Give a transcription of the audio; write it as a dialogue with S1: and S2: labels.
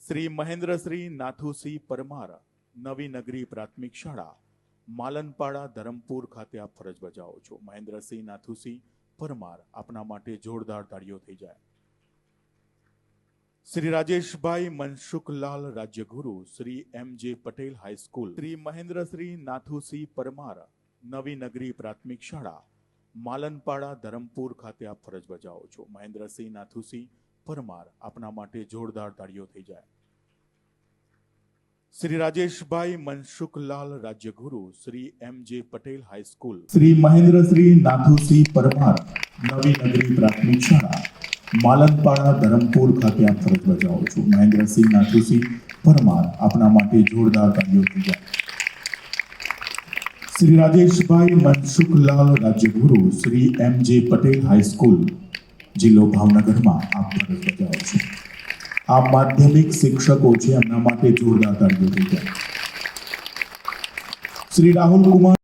S1: શ્રી મહેન્દ્રશ્રી નાથુસિંહ પરમાર, નવી નગરી પ્રાથમિક શાળા, માલનપાડા, ધરમપુર ખાતે આપ ફરજ બજાવો છો. મહેન્દ્રસિંહ નાથુસિંહ પરમાર, આપના માટે જોરદાર તાળીઓ થઈ જાય. શ્રી રાજેશભાઈ મનસુખલાલ, રાજ્યગુરુ, શ્રી એમ.જે. પટેલ હાઈસ્કૂલ. શ્રી મહેન્દ્રશ્રી નાથુસિંહ પરમાર, નવી નગરી પ્રાથમિક શાળા, માલનપાડા, ધરમપુર ખાતે આપ ફરજ બજાવો છો. મહેન્દ્રસિંહ નાથુસિંહ પરમાર, આપના માટે જોરદાર તાળીઓ થઈ જાય. શ્રી રાજેશભાઈ મનસુખલાલ, રાજ્યગુરુ, શ્રી એમ.જે. પટેલ હાઈસ્કૂલ. શ્રી મહેન્દ્રશ્રી નાથુસિંહ પરમાર, નવી નગરી પ્રાથમિક શાળા, માલનપાડા, ધરમપુર ખાતે આપ ફરજ બજાવો છો. મહેન્દ્રસિંહ નાથુસિંહ પરમાર, આપના માટે જોરદાર તાળીઓ થઈ જાય. શ્રી રાજેશભાઈ મનસુખલાલ, રાજ્યગુરુ, શ્રી એમ.જે. પટેલ હાઈસ્કૂલ, જિલ્લો ભાવનગરમાં આપ ફરજ બજાવો છો. આ માધ્યમિક શિક્ષકો છે, એમના માટે જોરદાર તાળીઓ થઈ જાય. શ્રી રાહુલ કુમાર